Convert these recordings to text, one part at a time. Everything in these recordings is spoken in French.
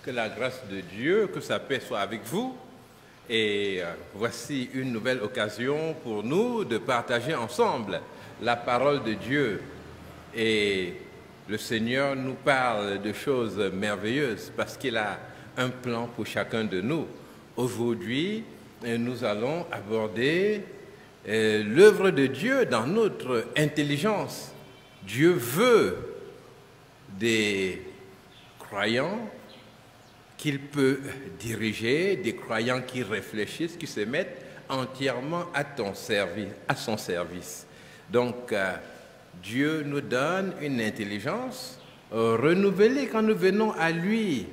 Que la grâce de Dieu, que sa paix soit avec vous. Et voici une nouvelle occasion pour nous de partager ensemble la parole de Dieu. Et le Seigneur nous parle de choses merveilleuses parce qu'il a un plan pour chacun de nous. Aujourd'hui, nous allons aborder l'œuvre de Dieu dans notre intelligence. Dieu veut des croyants qu'il peut diriger, des croyants qui réfléchissent, qui se mettent entièrement à son service. Donc, Dieu nous donne une intelligence renouvelée quand nous venons à lui.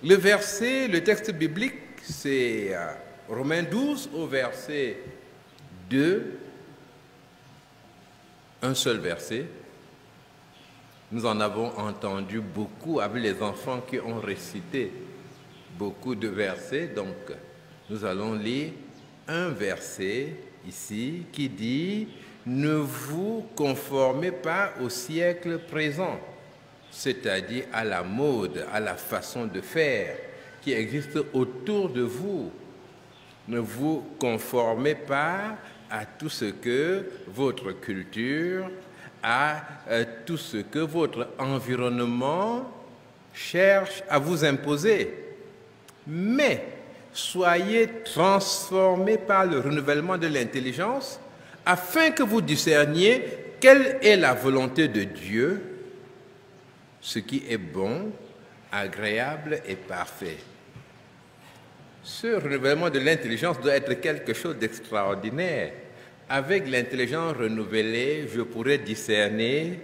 Le texte biblique, c'est Romains 12 au verset 2, un seul verset. Nous en avons entendu beaucoup avec les enfants qui ont récité beaucoup de versets. Donc, nous allons lire un verset ici qui dit « Ne vous conformez pas au siècle présent », c'est-à-dire à la mode, à la façon de faire qui existe autour de vous. Ne vous conformez pas à tout ce que votre culture, à tout ce que votre environnement cherche à vous imposer. Mais soyez transformés par le renouvellement de l'intelligence afin que vous discerniez quelle est la volonté de Dieu, ce qui est bon, agréable et parfait. Ce renouvellement de l'intelligence doit être quelque chose d'extraordinaire. Avec l'intelligence renouvelée, je pourrais discerner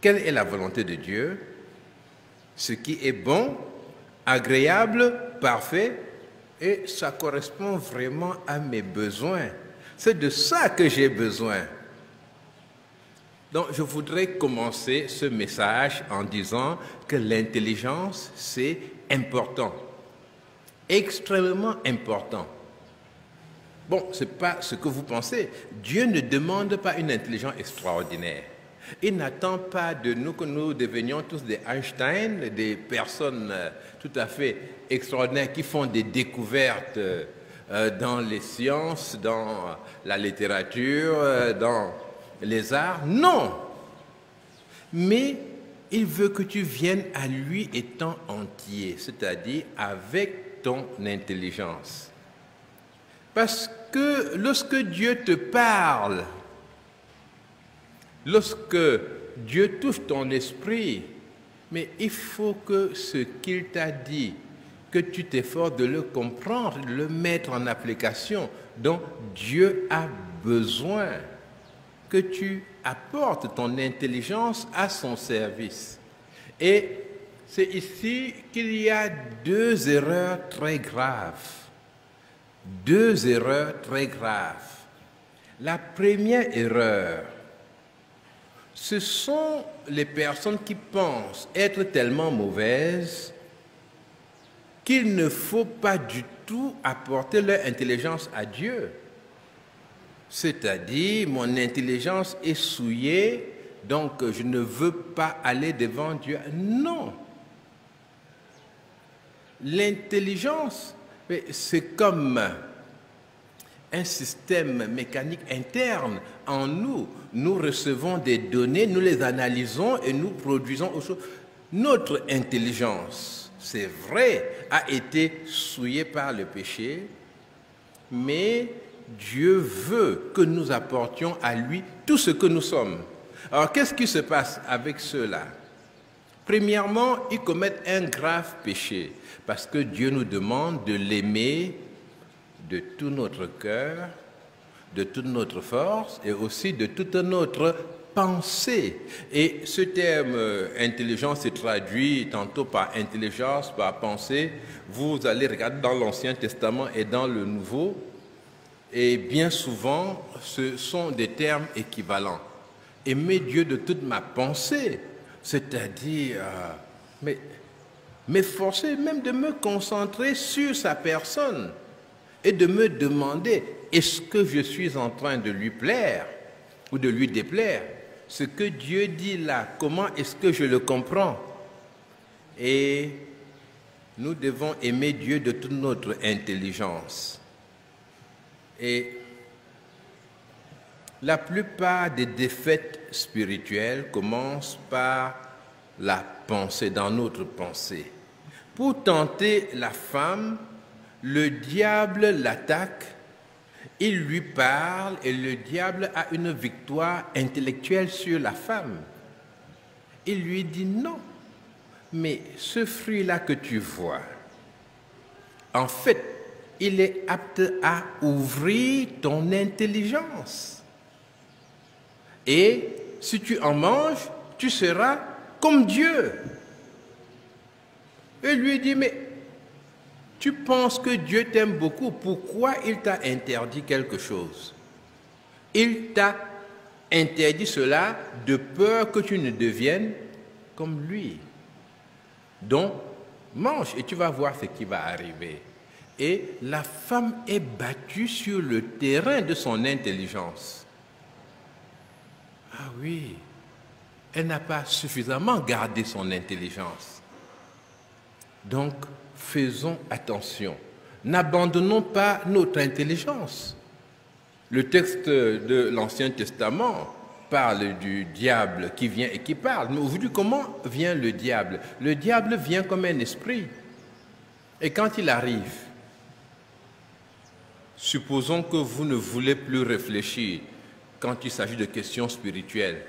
quelle est la volonté de Dieu, ce qui est bon, agréable, parfait, et ça correspond vraiment à mes besoins. C'est de ça que j'ai besoin. Donc, je voudrais commencer ce message en disant que l'intelligence, c'est important, extrêmement important. Bon, ce n'est pas ce que vous pensez. Dieu ne demande pas une intelligence extraordinaire. Il n'attend pas de nous que nous devenions tous des Einstein, des personnes tout à fait extraordinaires qui font des découvertes dans les sciences, dans la littérature, dans les arts. Non! Mais il veut que tu viennes à lui étant entier, c'est-à-dire avec ton intelligence. Parce que lorsque Dieu te parle, lorsque Dieu touche ton esprit, mais il faut que ce qu'il t'a dit, que tu t'efforces de le comprendre, de le mettre en application. Donc Dieu a besoin que tu apportes ton intelligence à son service. Et c'est ici qu'il y a deux erreurs très graves. Deux erreurs très graves. La première erreur, ce sont les personnes qui pensent être tellement mauvaises qu'il ne faut pas du tout apporter leur intelligence à Dieu. C'est-à-dire, mon intelligence est souillée, donc je ne veux pas aller devant Dieu. Non. L'intelligence, c'est comme un système mécanique interne en nous. Nous recevons des données, nous les analysons et nous produisons autre chose. Notre intelligence, c'est vrai, a été souillée par le péché, mais Dieu veut que nous apportions à lui tout ce que nous sommes. Alors, qu'est-ce qui se passe avec ceux-là? Premièrement, ils commettent un grave péché parce que Dieu nous demande de l'aimer de tout notre cœur, de toute notre force et aussi de toute notre pensée. Et ce terme intelligence se traduit tantôt par intelligence, par pensée. Vous allez regarder dans l'Ancien Testament et dans le Nouveau, et bien souvent, ce sont des termes équivalents. Aimer Dieu de toute ma pensée, c'est-à-dire m'efforcer même de me concentrer sur sa personne et de me demander, est-ce que je suis en train de lui plaire ou de lui déplaire? Ce que Dieu dit là, comment est-ce que je le comprends? Et nous devons aimer Dieu de toute notre intelligence. Et la plupart des défaites spirituelles commencent par la pensée, dans notre pensée. Pour tenter la femme, le diable l'attaque, il lui parle et le diable a une victoire intellectuelle sur la femme. Il lui dit non, mais ce fruit-là que tu vois, en fait, il est apte à ouvrir ton intelligence. Et si tu en manges, tu seras comme Dieu. Et lui dit, mais tu penses que Dieu t'aime beaucoup, pourquoi il t'a interdit quelque chose? Il t'a interdit cela de peur que tu ne deviennes comme lui. Donc, mange et tu vas voir ce qui va arriver. Et la femme est battue sur le terrain de son intelligence. Ah oui, elle n'a pas suffisamment gardé son intelligence. Donc, faisons attention. N'abandonnons pas notre intelligence. Le texte de l'Ancien Testament parle du diable qui vient et qui parle. Mais aujourd'hui, comment vient le diable? Le diable vient comme un esprit. Et quand il arrive, supposons que vous ne voulez plus réfléchir quand il s'agit de questions spirituelles.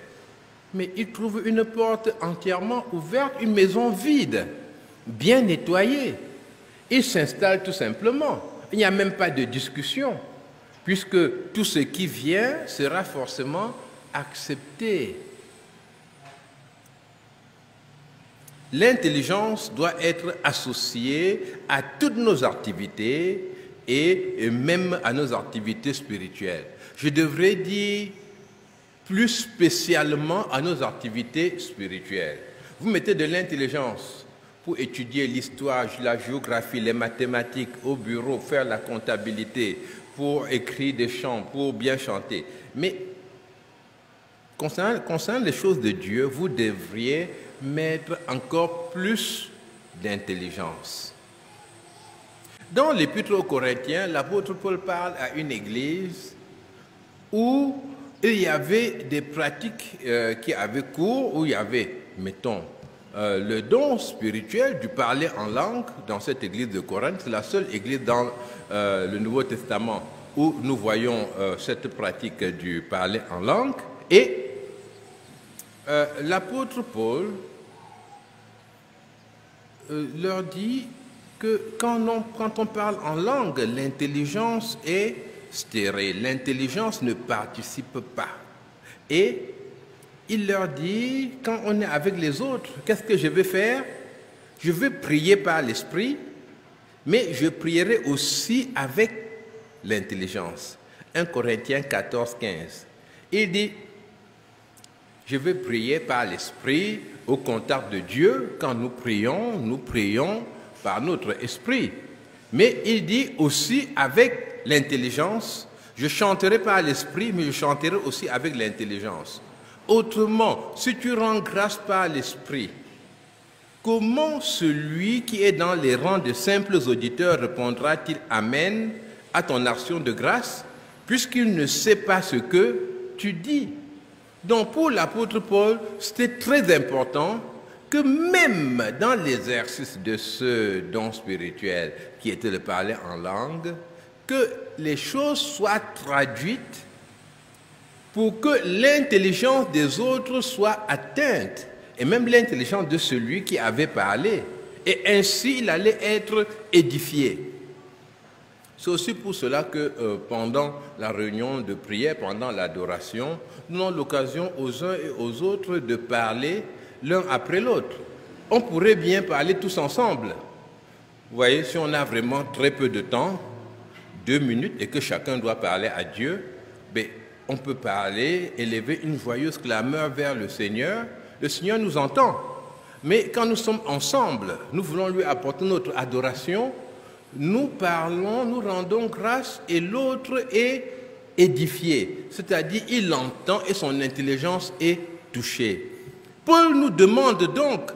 Mais il trouve une porte entièrement ouverte, une maison vide, bien nettoyée. Il s'installe tout simplement. Il n'y a même pas de discussion, puisque tout ce qui vient sera forcément accepté. L'intelligence doit être associée à toutes nos activités et même à nos activités spirituelles. Je devrais dire plus spécialement à nos activités spirituelles. Vous mettez de l'intelligence pour étudier l'histoire, la géographie, les mathématiques, au bureau, faire la comptabilité, pour écrire des chants, pour bien chanter. Mais concernant les choses de Dieu, vous devriez mettre encore plus d'intelligence. Dans l'Épître aux Corinthiens, l'apôtre Paul parle à une église où il y avait des pratiques qui avaient cours, où il y avait, mettons, le don spirituel du parler en langue dans cette église de Corinthe. C'est la seule église dans le Nouveau Testament où nous voyons cette pratique du parler en langue. Et l'apôtre Paul leur dit que quand on parle en langue, l'intelligence est stérile, l'intelligence ne participe pas. Et il leur dit, quand on est avec les autres, qu'est-ce que je vais faire? Je vais prier par l'esprit, mais je prierai aussi avec l'intelligence. 1 Corinthiens 14, 15. Il dit, je vais prier par l'esprit au contact de Dieu. Quand nous prions par notre esprit. Mais il dit aussi avec l'intelligence, je chanterai par l'esprit, mais je chanterai aussi avec l'intelligence. Autrement, si tu rends grâce par l'esprit, comment celui qui est dans les rangs de simples auditeurs répondra-t-il Amen à ton action de grâce, puisqu'il ne sait pas ce que tu dis? Donc pour l'apôtre Paul, c'était très important que même dans l'exercice de ce don spirituel qui était de parler en langue, que les choses soient traduites pour que l'intelligence des autres soit atteinte, et même l'intelligence de celui qui avait parlé, et ainsi il allait être édifié. C'est aussi pour cela que pendant la réunion de prière, pendant l'adoration, nous avons l'occasion aux uns et aux autres de parler l'un après l'autre. On pourrait bien parler tous ensemble. Vous voyez, si on a vraiment très peu de temps, 2 minutes, et que chacun doit parler à Dieu, ben, on peut parler, élever une joyeuse clameur vers le Seigneur nous entend. Mais quand nous sommes ensemble, nous voulons lui apporter notre adoration, nous parlons, nous rendons grâce et l'autre est édifié. C'est-à-dire, il entend et son intelligence est touchée. Paul nous demande donc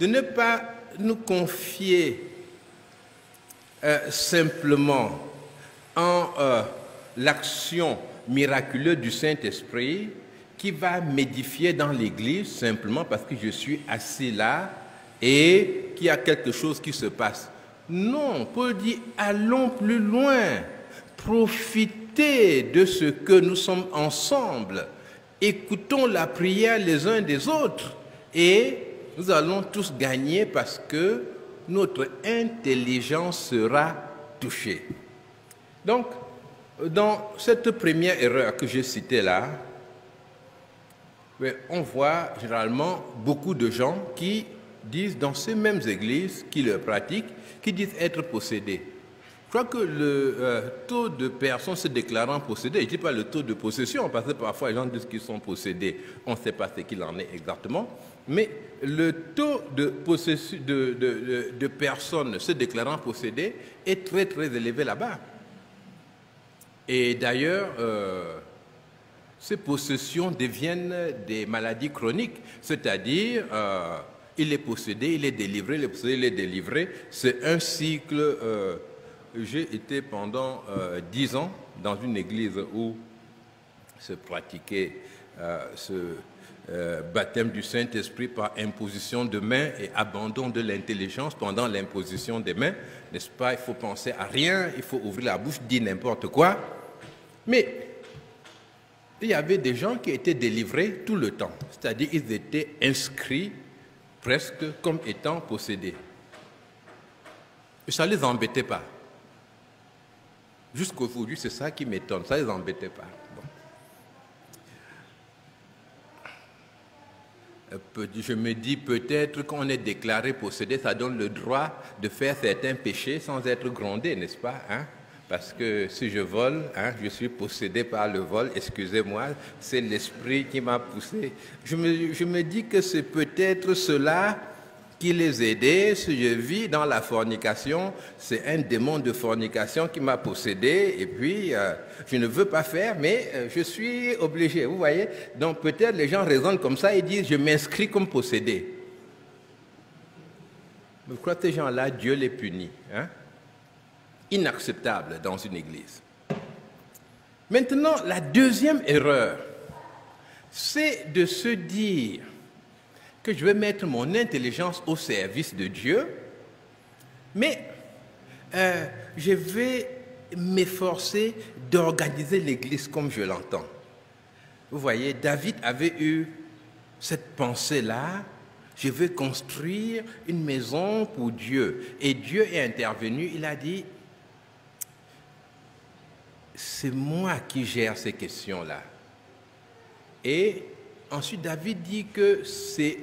de ne pas nous confier simplement en l'action miraculeuse du Saint-Esprit qui va m'édifier dans l'Église simplement parce que je suis assis là et qu'il y a quelque chose qui se passe. Non, Paul dit, allons plus loin, profitez de ce que nous sommes ensemble, écoutons la prière les uns des autres et nous allons tous gagner parce que notre intelligence sera touchée. Donc, dans cette première erreur que j'ai citée là, on voit généralement beaucoup de gens qui disent dans ces mêmes églises, qui le pratiquent, qui disent être possédés. Je crois que le taux de personnes se déclarant possédées, je ne dis pas le taux de possession, parce que parfois les gens disent qu'ils sont possédés, on ne sait pas ce qu'il en est exactement, mais le taux de personnes se déclarant possédées est très très élevé là-bas. Et d'ailleurs, ces possessions deviennent des maladies chroniques, c'est-à-dire il est possédé, il est délivré, il est possédé, il est délivré. C'est un cycle. J'ai été pendant 10 ans dans une église où se pratiquait ce baptême du Saint-Esprit par imposition de mains et abandon de l'intelligence pendant l'imposition des mains. N'est-ce pas? Il faut penser à rien, il faut ouvrir la bouche, dire n'importe quoi. Mais il y avait des gens qui étaient délivrés tout le temps, c'est-à-dire ils étaient inscrits presque comme étant possédés. Et ça ne les embêtait pas. Jusqu'aujourd'hui, c'est ça qui m'étonne, ça ne les embêtait pas. Bon. Je me dis peut-être qu'on est déclaré possédé, ça donne le droit de faire certains péchés sans être grondé, n'est-ce pas, hein? Parce que si je vole, hein, je suis possédé par le vol, excusez-moi, c'est l'esprit qui m'a poussé. Je me dis que c'est peut-être cela qui les aidait. Si je vis dans la fornication, c'est un démon de fornication qui m'a possédé et puis je ne veux pas faire, mais je suis obligé, vous voyez. Donc peut-être les gens raisonnent comme ça et disent, je m'inscris comme possédé. Je crois que ces gens-là, Dieu les punit, hein? Inacceptable dans une église. Maintenant, la deuxième erreur, c'est de se dire que je vais mettre mon intelligence au service de Dieu, mais je vais m'efforcer d'organiser l'église comme je l'entends. Vous voyez, David avait eu cette pensée-là, je vais construire une maison pour Dieu. Et Dieu est intervenu, il a dit, c'est moi qui gère ces questions-là. Et ensuite, David dit que c'est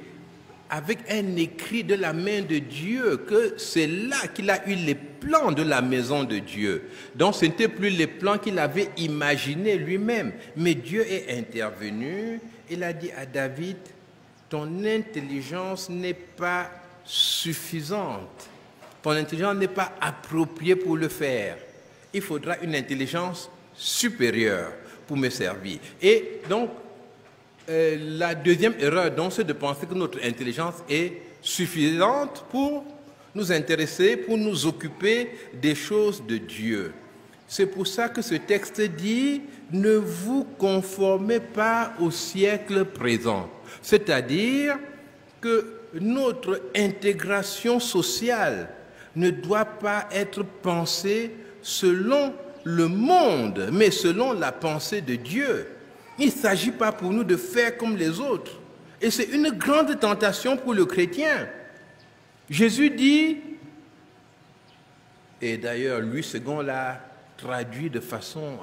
avec un écrit de la main de Dieu que c'est là qu'il a eu les plans de la maison de Dieu. Donc, ce n'était plus les plans qu'il avait imaginés lui-même. Mais Dieu est intervenu. Il a dit à David, ton intelligence n'est pas suffisante. Ton intelligence n'est pas appropriée pour le faire. Il faudra une intelligence supérieure pour me servir. Et donc, la deuxième erreur, donc, c'est de penser que notre intelligence est suffisante pour nous intéresser, pour nous occuper des choses de Dieu. C'est pour ça que ce texte dit « Ne vous conformez pas au siècle présent ». C'est-à-dire que notre intégration sociale ne doit pas être pensée selon le monde, mais selon la pensée de Dieu. Il ne s'agit pas pour nous de faire comme les autres. Et c'est une grande tentation pour le chrétien. Jésus dit, et d'ailleurs Louis II l'a traduit de façon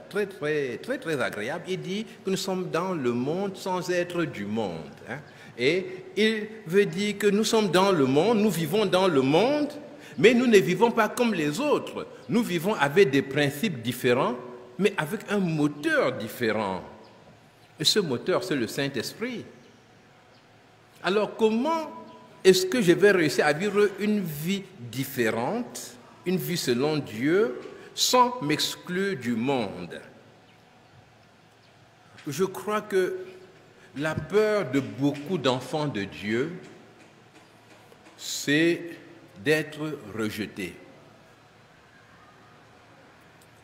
très agréable, il dit que nous sommes dans le monde sans être du monde. Hein. Et il veut dire que nous sommes dans le monde, nous vivons dans le monde, mais nous ne vivons pas comme les autres. Nous vivons avec des principes différents, mais avec un moteur différent. Et ce moteur, c'est le Saint-Esprit. Alors, comment est-ce que je vais réussir à vivre une vie différente, une vie selon Dieu, sans m'exclure du monde? Je crois que la peur de beaucoup d'enfants de Dieu, c'est d'être rejeté.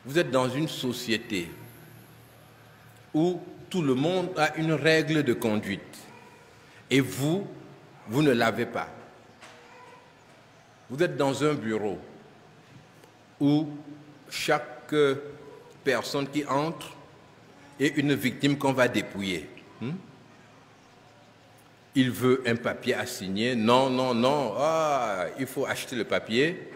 Vous êtes dans une société où tout le monde a une règle de conduite et vous ne l'avez pas. Vous êtes dans un bureau où chaque personne qui entre est une victime qu'on va dépouiller. Il veut un papier à signer. Non, non, non. Ah, il faut acheter le papier.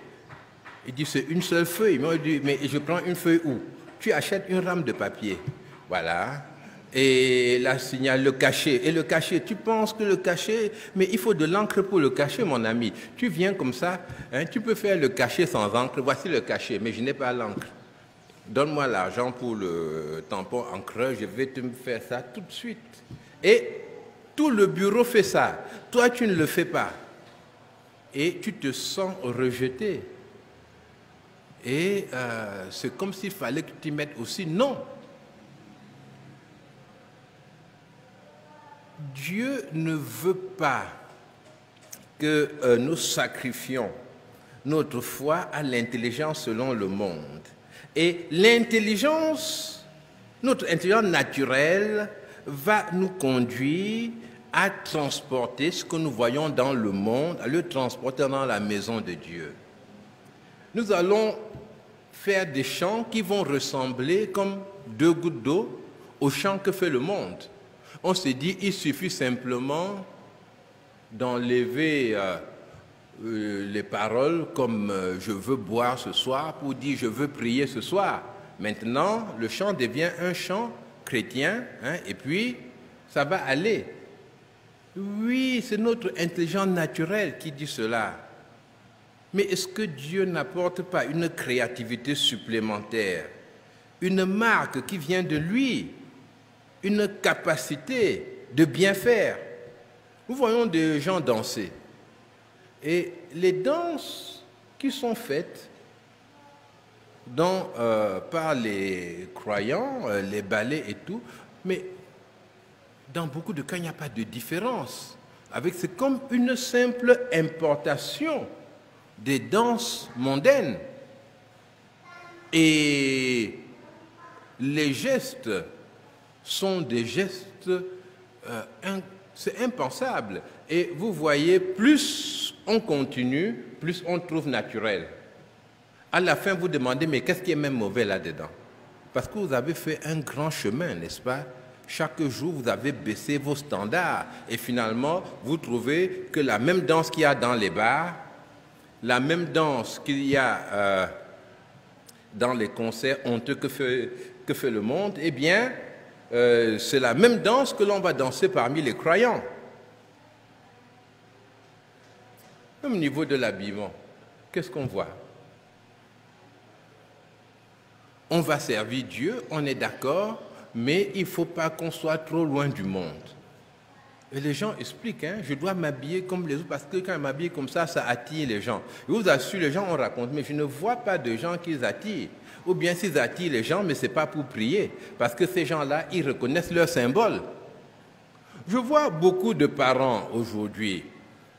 Il dit, c'est une seule feuille. Moi, il dit, mais je prends une feuille où? Tu achètes une rame de papier. Voilà. Et là, signale le cachet. Et le cachet, tu penses que le cachet, mais il faut de l'encre pour le cachet, mon ami. Tu viens comme ça, hein, tu peux faire le cachet sans encre. Voici le cachet, mais je n'ai pas l'encre. Donne-moi l'argent pour le tampon encreur, je vais te faire ça tout de suite. Et tout le bureau fait ça. Toi, tu ne le fais pas. Et tu te sens rejeté. Et c'est comme s'il fallait que tu t'y mettes aussi. Non. Dieu ne veut pas que nous sacrifions notre foi à l'intelligence selon le monde. Et l'intelligence, notre intelligence naturelle, va nous conduire à transporter ce que nous voyons dans le monde, à le transporter dans la maison de Dieu. Nous allons faire des chants qui vont ressembler comme 2 gouttes d'eau aux chants que fait le monde. On se dit, il suffit simplement d'enlever les paroles comme je veux boire ce soir pour dire je veux prier ce soir. Maintenant, le chant devient un chant chrétien, hein, et puis ça va aller. Oui, c'est notre intelligence naturelle qui dit cela. Mais est-ce que Dieu n'apporte pas une créativité supplémentaire, une marque qui vient de lui, une capacité de bien faire? Nous voyons des gens danser. Et les danses qui sont faites par les croyants, les ballets et tout, mais dans beaucoup de cas, il n'y a pas de différence. C'est comme une simple importation des danses mondaines. Et les gestes sont des gestes, c'est impensable. Et vous voyez, plus on continue, plus on trouve naturel. À la fin, vous demandez, mais qu'est-ce qui est même mauvais là-dedans? Parce que vous avez fait un grand chemin, n'est-ce pas? Chaque jour, vous avez baissé vos standards. Et finalement, vous trouvez que la même danse qu'il y a dans les bars, la même danse qu'il y a dans les concerts honteux que fait le monde, eh bien, c'est la même danse que l'on va danser parmi les croyants. Même au niveau de l'habillement, qu'est-ce qu'on voit? On va servir Dieu, on est d'accord, mais il ne faut pas qu'on soit trop loin du monde. Et les gens expliquent, hein, je dois m'habiller comme les autres, parce que quand je m'habille comme ça, ça attire les gens. Je vous assure, les gens, on raconte, mais je ne vois pas de gens qui attirent. Ou bien s'ils attirent les gens, mais ce n'est pas pour prier, parce que ces gens-là, ils reconnaissent leur symbole. Je vois beaucoup de parents aujourd'hui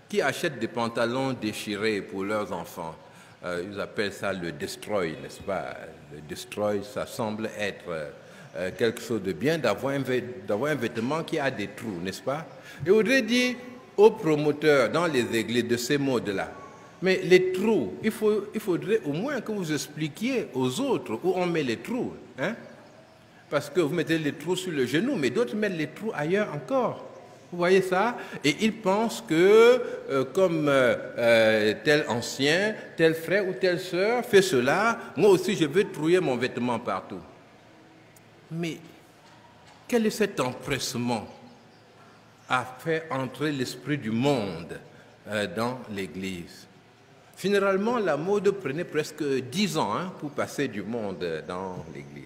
qui achètent des pantalons déchirés pour leurs enfants. Ils appellent ça le destroy, n'est-ce pas? Le destroy, ça semble être quelque chose de bien d'avoir un vêtement qui a des trous, n'est-ce pas? Et on voudrait dire aux promoteurs dans les églises de ces modes-là, mais les trous, il faudrait au moins que vous expliquiez aux autres où on met les trous, hein? Parce que vous mettez les trous sur le genou, mais d'autres mettent les trous ailleurs encore. Vous voyez ça? Et ils pensent que comme tel ancien, tel frère ou telle sœur fait cela, moi aussi je veux trouiller mon vêtement partout. Mais quel est cet empressement à faire entrer l'esprit du monde dans l'Église? Généralement, la mode prenait presque 10 ans pour passer du monde dans l'Église.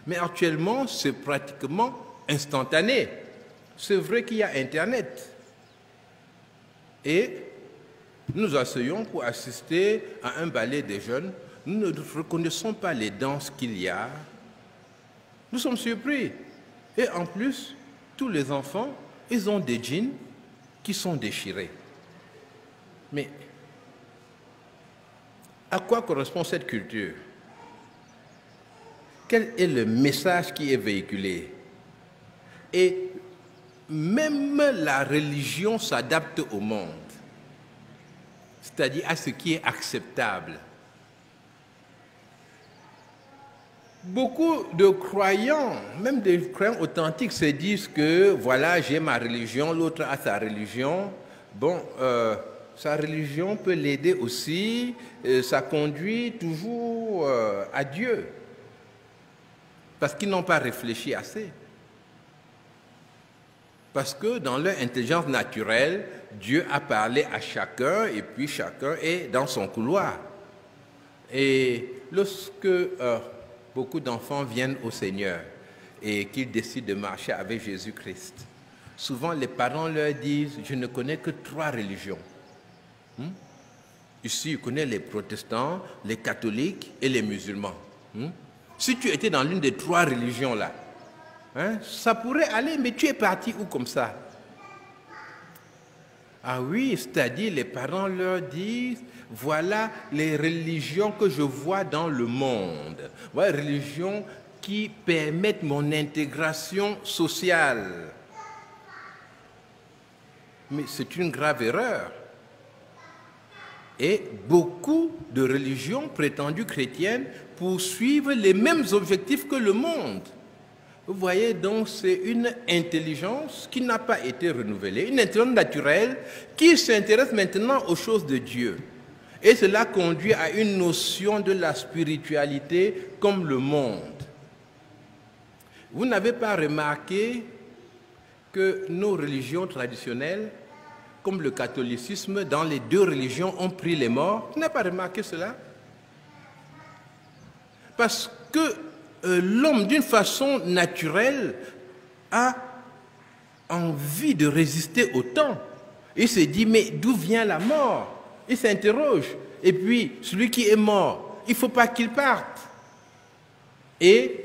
Mais actuellement, c'est pratiquement instantané. C'est vrai qu'il y a Internet. Et nous asseyons pour assister à un ballet des jeunes. Nous ne reconnaissons pas les danses qu'il y a. Nous sommes surpris. Et en plus, tous les enfants, ils ont des jeans qui sont déchirés. Mais à quoi correspond cette culture? quel est le message qui est véhiculé. Et même la religion s'adapte au monde, c'est-à-dire à ce qui est acceptable. Beaucoup de croyants, même des croyants authentiques, se disent que voilà, j'ai ma religion, l'autre a sa religion. Bon, sa religion peut l'aider aussi, ça conduit toujours à Dieu, parce qu'ils n'ont pas réfléchi assez. Parce que dans leur intelligence naturelle, Dieu a parlé à chacun et puis chacun est dans son couloir. Et lorsque beaucoup d'enfants viennent au Seigneur et qu'ils décident de marcher avec Jésus-Christ, souvent les parents leur disent « Je ne connais que 3 religions. Ici, je connais les protestants, les catholiques et les musulmans. Si tu étais dans l'une des 3 religions-là, ça pourrait aller, mais tu es parti où comme ça? » Ah oui, c'est-à-dire les parents leur disent, voilà les religions que je vois dans le monde. Voilà les religions qui permettent mon intégration sociale. Mais c'est une grave erreur. Et beaucoup de religions prétendues chrétiennes poursuivent les mêmes objectifs que le monde. Vous voyez, donc c'est une intelligence qui n'a pas été renouvelée, une intelligence naturelle qui s'intéresse maintenant aux choses de Dieu. Et cela conduit à une notion de la spiritualité comme le monde. Vous n'avez pas remarqué que nos religions traditionnelles, comme le catholicisme, dans les 2 religions, ont pris les morts? Vous n'avez pas remarqué cela? Parce que l'homme, d'une façon naturelle, a envie de résister au temps. Il se dit, mais d'où vient la mort? Il s'interroge. Et puis, celui qui est mort, il ne faut pas qu'il parte. Et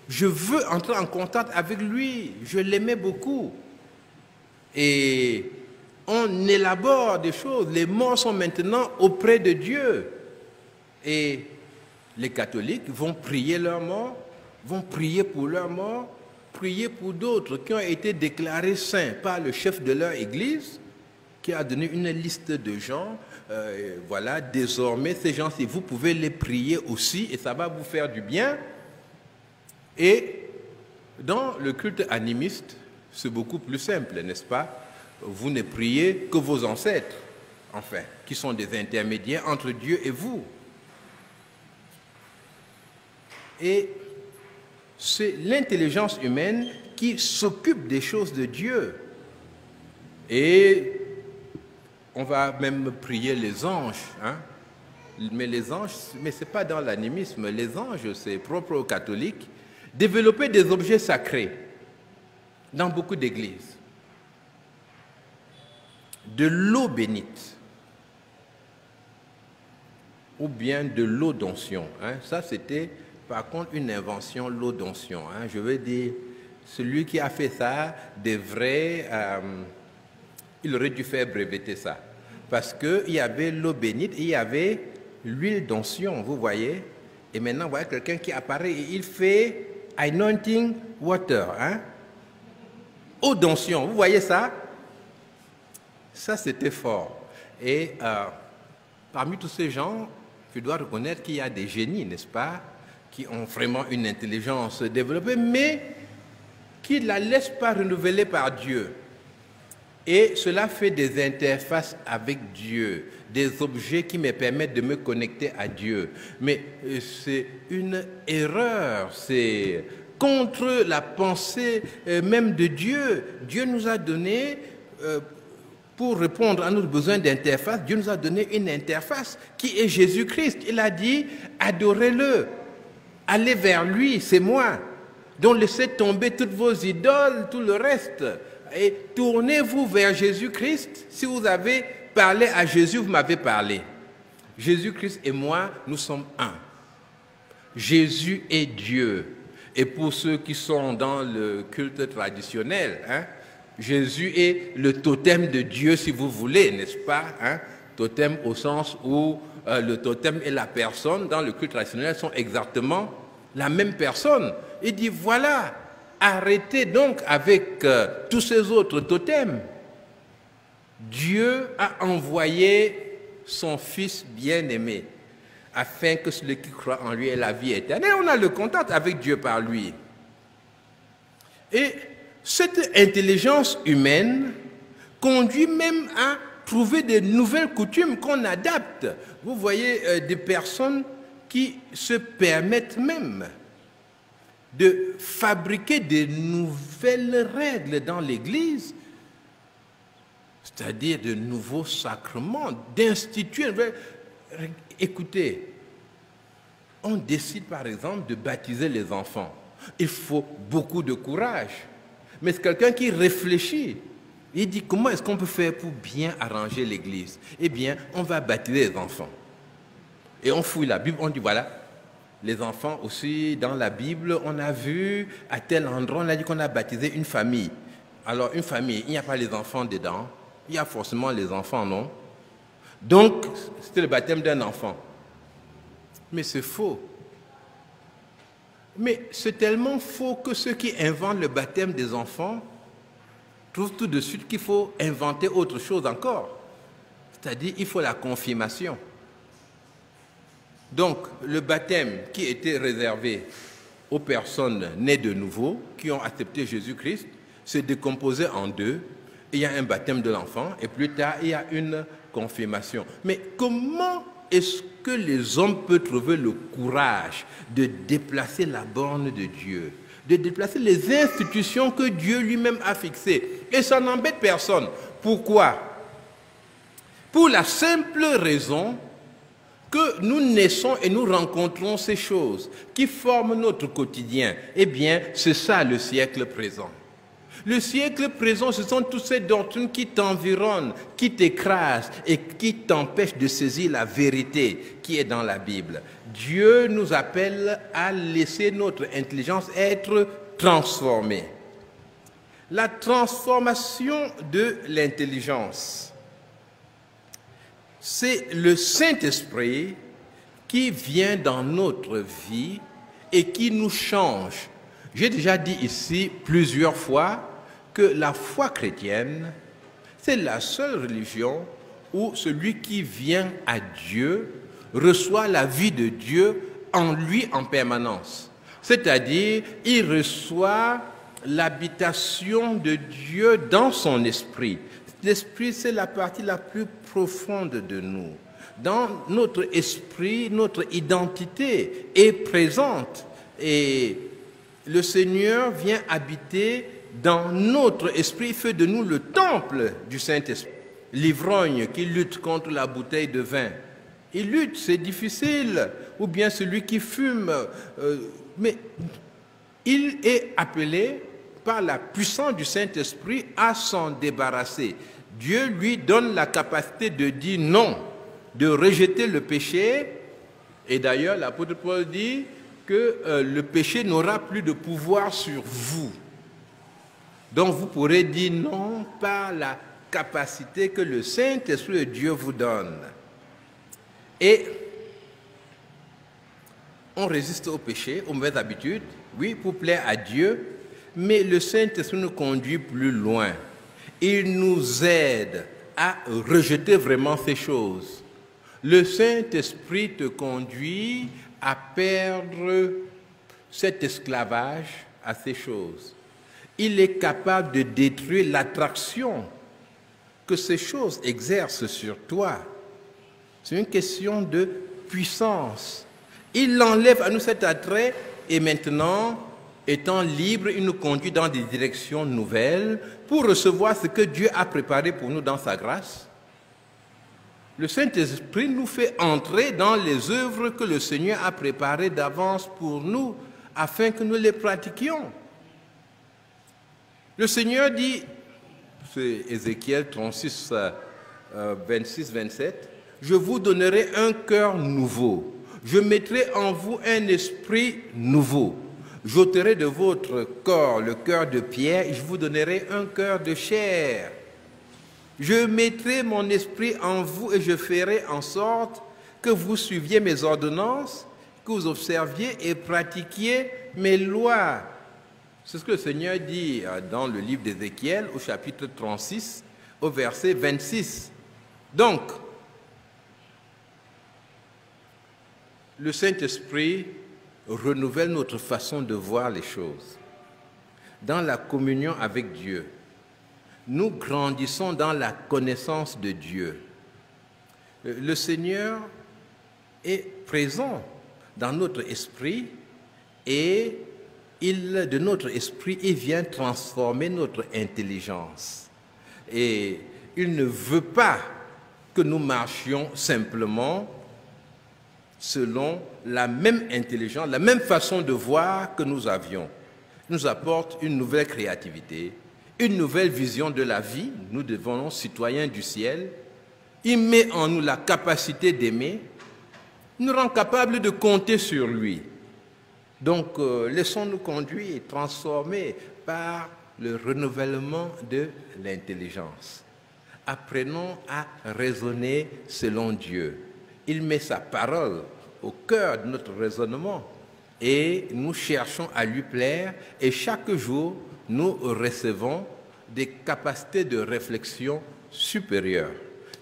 je veux entrer en contact avec lui. Je l'aimais beaucoup. Et on élabore des choses. Les morts sont maintenant auprès de Dieu. Et les catholiques vont prier leurs morts, vont prier pour leurs morts, prier pour d'autres qui ont été déclarés saints par le chef de leur église, qui a donné une liste de gens. Voilà, désormais, ces gens-ci, vous pouvez les prier aussi et ça va vous faire du bien. Et dans le culte animiste, c'est beaucoup plus simple, n'est-ce pas? Vous ne priez que vos ancêtres, enfin, qui sont des intermédiaires entre Dieu et vous. Et c'est l'intelligence humaine qui s'occupe des choses de Dieu. Et on va même prier les anges. Mais les anges, mais ce n'est pas dans l'animisme. Les anges, c'est propre aux catholiques. Développer des objets sacrés dans beaucoup d'églises. De l'eau bénite. Ou bien de l'eau d'onction. Ça, c'était... Par contre, une invention, l'eau d'onction. Je veux dire, celui qui a fait ça devrait, il aurait dû faire breveter ça. Parce qu'il y avait l'eau bénite et il y avait l'huile d'onction, vous voyez. Et maintenant, vous voyez quelqu'un qui apparaît et il fait anointing water. Eau d'onction, vous voyez ça? Ça, c'était fort. Et parmi tous ces gens, je dois reconnaître qu'il y a des génies, n'est-ce pas, qui ont vraiment une intelligence développée, mais qui ne la laissent pas renouveler par Dieu. Et cela fait des interfaces avec Dieu, des objets qui me permettent de me connecter à Dieu. Mais c'est une erreur, c'est contre la pensée même de Dieu. Dieu nous a donné, pour répondre à nos besoins d'interface, Dieu nous a donné une interface qui est Jésus-Christ. Il a dit, adorez-le. Allez vers lui, c'est moi. Donc laissez tomber toutes vos idoles, tout le reste. Et tournez-vous vers Jésus-Christ. Si vous avez parlé à Jésus, vous m'avez parlé. Jésus-Christ et moi, nous sommes un. Jésus est Dieu. Et pour ceux qui sont dans le culte traditionnel, Jésus est le totem de Dieu, si vous voulez, n'est-ce pas? Totem au sens où le totem et la personne, dans le culte traditionnel, sont exactement la même personne. Il dit, voilà, arrêtez donc avec tous ces autres totems. Dieu a envoyé son Fils bien-aimé afin que celui qui croit en lui ait la vie éternelle. On a le contact avec Dieu par lui. Et cette intelligence humaine conduit même à trouver de nouvelles coutumes qu'on adapte. Vous voyez des personnes qui se permettent même de fabriquer de nouvelles règles dans l'Église, c'est-à-dire de nouveaux sacrements, d'instituer. Écoutez, on décide par exemple de baptiser les enfants. Il faut beaucoup de courage. Mais c'est quelqu'un qui réfléchit. Il dit, comment est-ce qu'on peut faire pour bien arranger l'Église? Eh bien, on va baptiser les enfants. Et on fouille la Bible, on dit, voilà, les enfants aussi, dans la Bible, on a vu, à tel endroit, on a dit qu'on a baptisé une famille. Alors, une famille, il n'y a pas les enfants dedans. Il y a forcément les enfants, non? Donc, c'était le baptême d'un enfant. Mais c'est faux. Mais c'est tellement faux que ceux qui inventent le baptême des enfants trouvent tout de suite qu'il faut inventer autre chose encore. C'est-à-dire, il faut la confirmation. Donc, le baptême qui était réservé aux personnes nées de nouveau, qui ont accepté Jésus-Christ, s'est décomposé en deux. Il y a un baptême de l'enfant et plus tard, il y a une confirmation. Mais comment est-ce que les hommes peuvent trouver le courage de déplacer la borne de Dieu, de déplacer les institutions que Dieu lui-même a fixées? Et ça n'embête personne. Pourquoi? Pour la simple raison que nous naissons et nous rencontrons ces choses qui forment notre quotidien. Eh bien, c'est ça le siècle présent. Le siècle présent, ce sont toutes ces doctrines qui t'environnent, qui t'écrasent et qui t'empêchent de saisir la vérité qui est dans la Bible. Dieu nous appelle à laisser notre intelligence être transformée. La transformation de l'intelligence, c'est le Saint-Esprit qui vient dans notre vie et qui nous change. J'ai déjà dit ici plusieurs fois que la foi chrétienne, c'est la seule religion où celui qui vient à Dieu reçoit la vie de Dieu en lui en permanence. C'est-à-dire, il reçoit l'habitation de Dieu dans son esprit. L'esprit, c'est la partie la plus profonde de nous. Dans notre esprit, notre identité est présente et le Seigneur vient habiter dans notre esprit, il fait de nous le temple du Saint-Esprit. L'ivrogne qui lutte contre la bouteille de vin, il lutte, c'est difficile. Ou bien celui qui fume, mais il est appelé par la puissance du Saint-Esprit à s'en débarrasser. Dieu lui donne la capacité de dire non, de rejeter le péché. Et d'ailleurs, l'apôtre Paul dit que le péché n'aura plus de pouvoir sur vous. Donc vous pourrez dire non par la capacité que le Saint-Esprit de Dieu vous donne. Et on résiste au péché, aux mauvaises habitudes, oui, pour plaire à Dieu, mais le Saint-Esprit nous conduit plus loin. Il nous aide à rejeter vraiment ces choses. Le Saint-Esprit te conduit à perdre cet esclavage à ces choses. Il est capable de détruire l'attraction que ces choses exercent sur toi. C'est une question de puissance. Il enlève à nous cet attrait et maintenant, étant libre, il nous conduit dans des directions nouvelles pour recevoir ce que Dieu a préparé pour nous dans sa grâce. Le Saint-Esprit nous fait entrer dans les œuvres que le Seigneur a préparées d'avance pour nous afin que nous les pratiquions. Le Seigneur dit, c'est Ézéchiel 36, 26-27, « Je vous donnerai un cœur nouveau. Je mettrai en vous un esprit nouveau. J'ôterai de votre corps le cœur de pierre et je vous donnerai un cœur de chair. Je mettrai mon esprit en vous et je ferai en sorte que vous suiviez mes ordonnances, que vous observiez et pratiquiez mes lois. C'est ce que le Seigneur dit dans le livre d'Ézéchiel au chapitre 36, au verset 26. Donc, le Saint-Esprit renouvelle notre façon de voir les choses. Dans la communion avec Dieu, nous grandissons dans la connaissance de Dieu. Le Seigneur est présent dans notre esprit et de notre esprit, il vient transformer notre intelligence. Et il ne veut pas que nous marchions simplement selon la même intelligence, la même façon de voir que nous avions. Il nous apporte une nouvelle créativité, une nouvelle vision de la vie. Nous devenons citoyens du ciel. Il met en nous la capacité d'aimer, nous rend capables de compter sur lui. Donc, laissons-nous conduire et transformer par le renouvellement de l'intelligence. Apprenons à raisonner selon Dieu. Il met sa parole au cœur de notre raisonnement et nous cherchons à lui plaire et chaque jour, nous recevons des capacités de réflexion supérieures.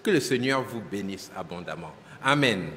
Que le Seigneur vous bénisse abondamment. Amen.